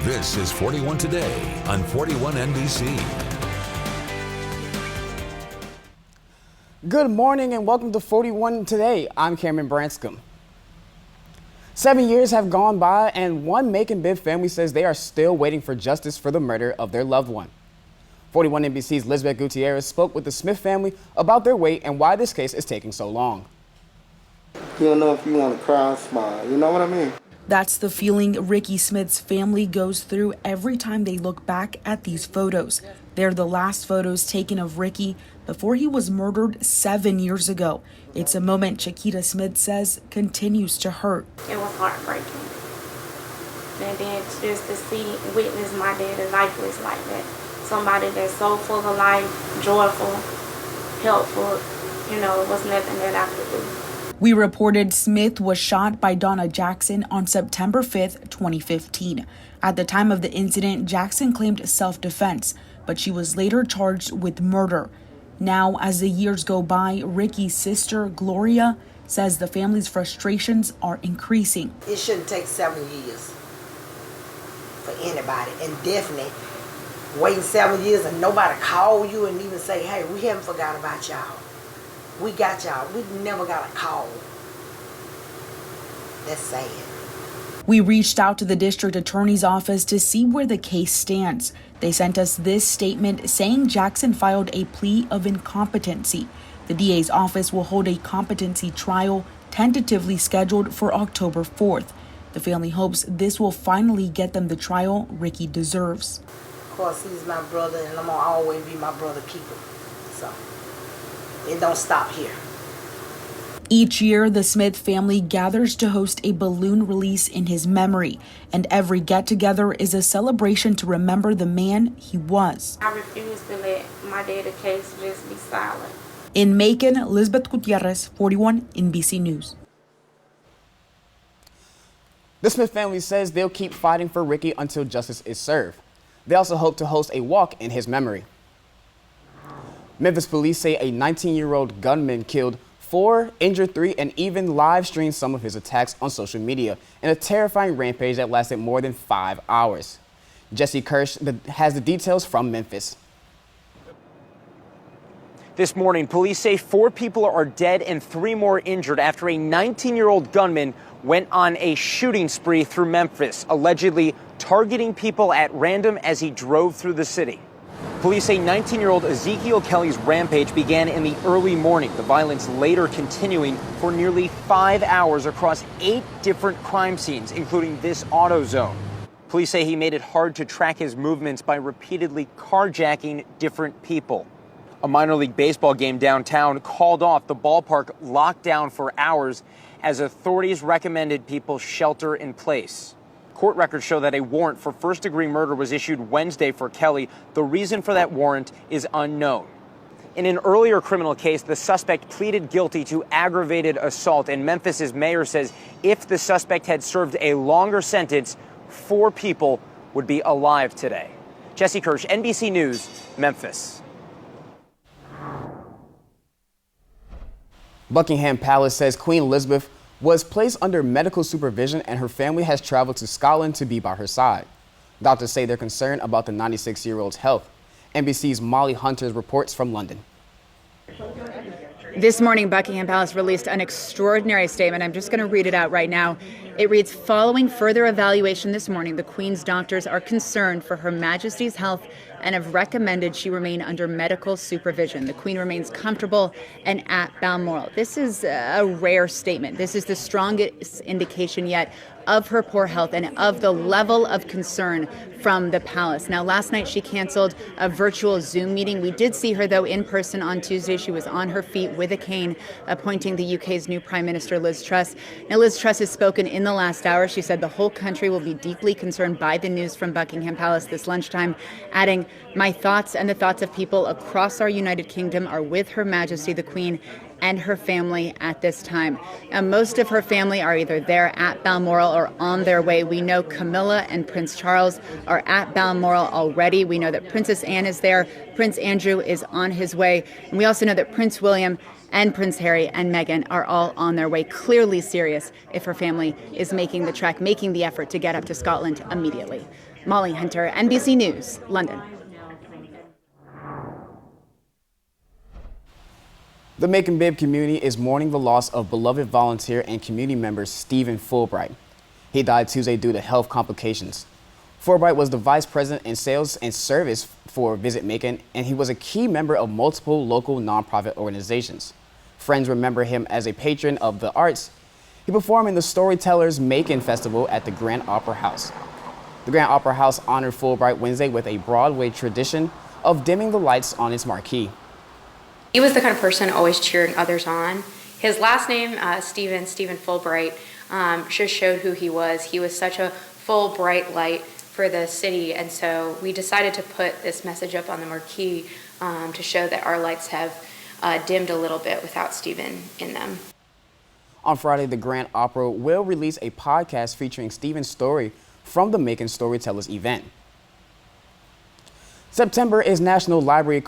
This is 41 Today on 41 NBC. Good morning and welcome to 41 Today. I'm Cameron Branscombe. 7 years have gone by and one Macon Bibb family says they are still waiting for justice for the murder of their loved one. 41 NBC's Lisbeth Gutierrez spoke with the Smith family about their wait and why this case is taking so long. You don't know if you want to cry or smile, you know what I mean? That's the feeling Ricky Smith's family goes through every time they look back at these photos. They're the last photos taken of Ricky before he was murdered 7 years ago. It's a moment Chiquita Smith says continues to hurt. It was heartbreaking. And then just to see, witness my daddy lifeless like that. Somebody that's so full of life, joyful, helpful, was nothing that I could do. We reported Smith was shot by Donna Jackson on September 5th, 2015. At the time of the incident, Jackson claimed self-defense, but she was later charged with murder. Now, as the years go by, Ricky's sister, Gloria, says the family's frustrations are increasing. It shouldn't take 7 years for anybody, and definitely waiting 7 years and nobody call you and even say, hey, we haven't forgot about y'all. We got y'all. We never got a call. That's sad. We reached out to the district attorney's office to see where the case stands. They sent us this statement saying Jackson filed a plea of incompetency. The DA's office will hold a competency trial tentatively scheduled for October 4th. The family hopes this will finally get them the trial Ricky deserves. Of course, he's my brother, and I'm going to always be my brother keeper. So it don't stop here. Each year, the Smith family gathers to host a balloon release in his memory, and every get-together is a celebration to remember the man he was. I refuse to let my daddy's case just be silent. In Macon, Lisbeth Gutierrez, 41 NBC News. The Smith family says they'll keep fighting for Ricky until justice is served. They also hope to host a walk in his memory. Memphis police say a 19-year-old gunman killed 4, injured 3, and even live-streamed some of his attacks on social media in a terrifying rampage that lasted more than 5 hours. Jesse Kirsch has the details from Memphis. This morning, police say 4 people are dead and 3 more injured after a 19-year-old gunman went on a shooting spree through Memphis, allegedly targeting people at random as he drove through the city. Police say 19-year-old Ezekiel Kelly's rampage began in the early morning, the violence later continuing for nearly 5 hours across 8 different crime scenes, including this auto zone. Police say he made it hard to track his movements by repeatedly carjacking different people. A minor league baseball game downtown called off, the ballpark locked down for hours as authorities recommended people shelter in place. Court records show that a warrant for first-degree murder was issued Wednesday for Kelly. The reason for that warrant is unknown. In an earlier criminal case, the suspect pleaded guilty to aggravated assault, and Memphis's mayor says if the suspect had served a longer sentence, 4 people would be alive today. Jesse Kirsch, NBC News, Memphis. Buckingham Palace says Queen Elizabeth was placed under medical supervision and her family has traveled to Scotland to be by her side. Doctors say they're concerned about the 96-year-old's health. NBC's Molly Hunter reports from London. This morning, Buckingham Palace released an extraordinary statement. I'm just going to read it out right now. It reads, following further evaluation this morning, the Queen's doctors are concerned for Her Majesty's health and have recommended she remain under medical supervision. The Queen remains comfortable and at Balmoral. This is a rare statement. This is the strongest indication yet of her poor health and of the level of concern from the palace. Now, last night she canceled a virtual Zoom meeting. We did see her, though, in person on Tuesday. She was on her feet with a cane, appointing the UK's new Prime Minister, Liz Truss. Now, Liz Truss has spoken in the last hour. She said the whole country will be deeply concerned by the news from Buckingham Palace this lunchtime, adding, my thoughts and the thoughts of people across our United Kingdom are with Her Majesty the Queen and her family at this time. Now, most of her family are either there at Balmoral or on their way. We know Camilla and Prince Charles are at Balmoral already. We know that Princess Anne is there. Prince Andrew is on his way. And we also know that Prince William and Prince Harry and Meghan are all on their way, clearly serious if her family is making the trek, making the effort to get up to Scotland immediately. Molly Hunter, NBC News, London. The Macon-Bibb community is mourning the loss of beloved volunteer and community member Stephen Fulbright. He died Tuesday due to health complications. Fulbright was the vice president in sales and service for Visit Macon, and he was a key member of multiple local nonprofit organizations. Friends remember him as a patron of the arts. He performed in the Storytellers Macon Festival at the Grand Opera House. The Grand Opera House honored Fulbright Wednesday with a Broadway tradition of dimming the lights on its marquee. He was the kind of person always cheering others on. His last name, Stephen Fulbright, just showed who he was. He was such a full, bright light for the city, and so we decided to put this message up on the marquee to show that our lights have dimmed a little bit without Stephen in them. On Friday, the Grand Opera will release a podcast featuring Stephen's story from the Macon Storytellers event. September is National Library